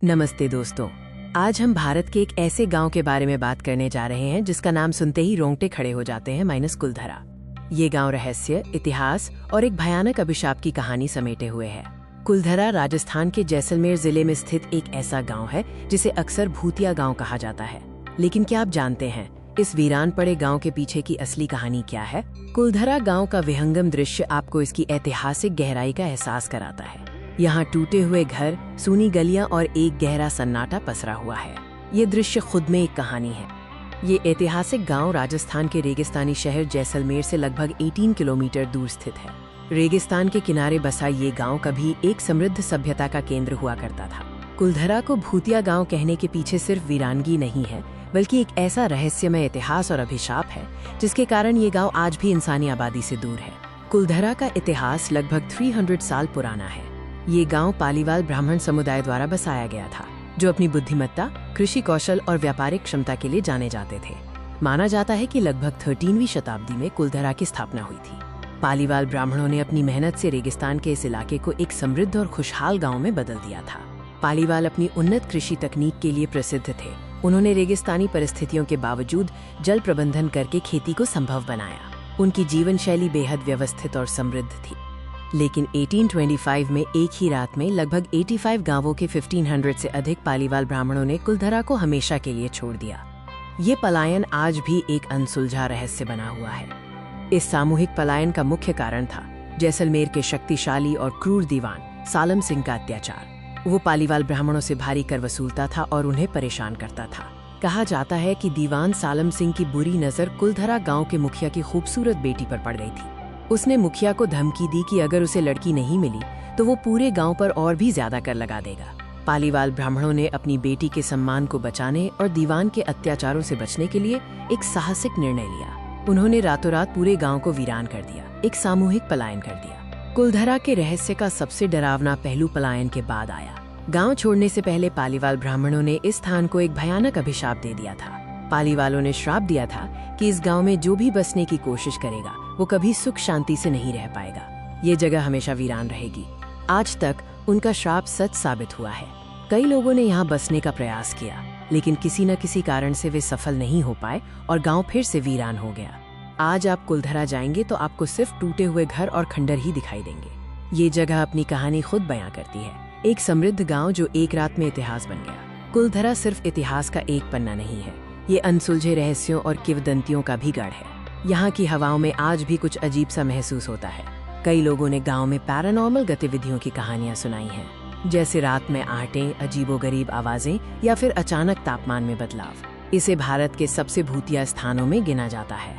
नमस्ते दोस्तों। आज हम भारत के एक ऐसे गांव के बारे में बात करने जा रहे हैं जिसका नाम सुनते ही रोंगटे खड़े हो जाते हैं, माइनस कुलधरा। ये गांव रहस्य, इतिहास और एक भयानक अभिशाप की कहानी समेटे हुए है। कुलधरा राजस्थान के जैसलमेर जिले में स्थित एक ऐसा गांव है जिसे अक्सर भूतिया गांव कहा जाता है। लेकिन क्या आप जानते हैं इस वीरान पड़े गांव के पीछे की असली कहानी क्या है? कुलधरा गांव का विहंगम दृश्य आपको इसकी ऐतिहासिक गहराई का एहसास कराता है। यहाँ टूटे हुए घर, सूनी गलियां और एक गहरा सन्नाटा पसरा हुआ है। ये दृश्य खुद में एक कहानी है। ये ऐतिहासिक गांव राजस्थान के रेगिस्तानी शहर जैसलमेर से लगभग 18 किलोमीटर दूर स्थित है। रेगिस्तान के किनारे बसा ये गांव कभी एक समृद्ध सभ्यता का केंद्र हुआ करता था। कुलधरा को भूतिया गांव कहने के पीछे सिर्फ वीरानगी नहीं है, बल्कि एक ऐसा रहस्यमय इतिहास और अभिशाप है जिसके कारण ये गांव आज भी इंसानी आबादी से दूर है। कुलधरा का इतिहास लगभग 300 साल पुराना है। ये गांव पालीवाल ब्राह्मण समुदाय द्वारा बसाया गया था, जो अपनी बुद्धिमत्ता, कृषि कौशल और व्यापारिक क्षमता के लिए जाने जाते थे। माना जाता है कि लगभग 13वीं शताब्दी में कुलधरा की स्थापना हुई थी। पालीवाल ब्राह्मणों ने अपनी मेहनत से रेगिस्तान के इस इलाके को एक समृद्ध और खुशहाल गांव में बदल दिया था। पालीवाल अपनी उन्नत कृषि तकनीक के लिए प्रसिद्ध थे। उन्होंने रेगिस्तानी परिस्थितियों के बावजूद जल प्रबंधन करके खेती को संभव बनाया। उनकी जीवन शैली बेहद व्यवस्थित और समृद्ध थी। लेकिन 1825 में एक ही रात में लगभग 85 गांवों के 1500 से अधिक पालीवाल ब्राह्मणों ने कुलधरा को हमेशा के लिए छोड़ दिया। ये पलायन आज भी एक अनसुलझा रहस्य बना हुआ है। इस सामूहिक पलायन का मुख्य कारण था जैसलमेर के शक्तिशाली और क्रूर दीवान सालम सिंह का अत्याचार। वो पालीवाल ब्राह्मणों से भारी कर वसूलता था और उन्हें परेशान करता था। कहा जाता है कि दीवान सालम सिंह की बुरी नजर कुलधरा गांव के मुखिया की खूबसूरत बेटी पर पड़ गई थी। उसने मुखिया को धमकी दी कि अगर उसे लड़की नहीं मिली तो वो पूरे गांव पर और भी ज्यादा कर लगा देगा। पालीवाल ब्राह्मणों ने अपनी बेटी के सम्मान को बचाने और दीवान के अत्याचारों से बचने के लिए एक साहसिक निर्णय लिया। उन्होंने रातों रात पूरे गांव को वीरान कर दिया, एक सामूहिक पलायन कर दिया। कुलधरा के रहस्य का सबसे डरावना पहलू पलायन के बाद आया। गांव छोड़ने से पहले पालीवाल ब्राह्मणों ने इस स्थान को एक भयानक अभिशाप दे दिया था। पालीवालों ने श्राप दिया था कि इस गांव में जो भी बसने की कोशिश करेगा वो कभी सुख शांति से नहीं रह पाएगा। ये जगह हमेशा वीरान रहेगी। आज तक उनका श्राप सच साबित हुआ है। कई लोगों ने यहाँ बसने का प्रयास किया, लेकिन किसी न किसी कारण से वे सफल नहीं हो पाए और गांव फिर से वीरान हो गया। आज आप कुलधरा जाएंगे तो आपको सिर्फ टूटे हुए घर और खंडर ही दिखाई देंगे। ये जगह अपनी कहानी खुद बयां करती है। एक समृद्ध गाँव जो एक रात में इतिहास बन गया। कुलधरा सिर्फ इतिहास का एक पन्ना नहीं है, ये अनसुलझे रहस्यों और किंवदंतियों का भी गढ़ है। यहाँ की हवाओं में आज भी कुछ अजीब सा महसूस होता है। कई लोगों ने गांव में पैरानॉर्मल गतिविधियों की कहानियां सुनाई हैं, जैसे रात में आहटें, अजीबोगरीब आवाजें या फिर अचानक तापमान में बदलाव। इसे भारत के सबसे भूतिया स्थानों में गिना जाता है।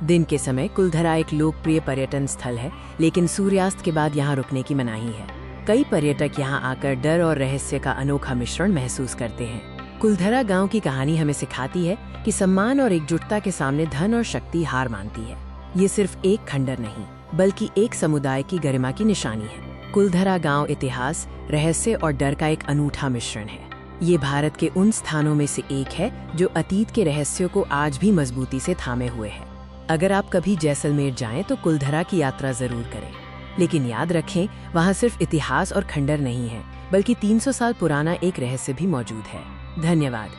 दिन के समय कुलधरा एक लोकप्रिय पर्यटन स्थल है, लेकिन सूर्यास्त के बाद यहाँ रुकने की मनाही है। कई पर्यटक यहाँ आकर डर और रहस्य का अनोखा मिश्रण महसूस करते हैं। कुलधरा गांव की कहानी हमें सिखाती है कि सम्मान और एकजुटता के सामने धन और शक्ति हार मानती है। ये सिर्फ एक खंडर नहीं, बल्कि एक समुदाय की गरिमा की निशानी है। कुलधरा गांव इतिहास, रहस्य और डर का एक अनूठा मिश्रण है। ये भारत के उन स्थानों में से एक है जो अतीत के रहस्यों को आज भी मजबूती से थामे हुए है। अगर आप कभी जैसलमेर जाएं तो कुलधरा की यात्रा जरूर करें, लेकिन याद रखें वहाँ सिर्फ इतिहास और खंडर नहीं है, बल्कि 300 साल पुराना एक रहस्य भी मौजूद है। धन्यवाद।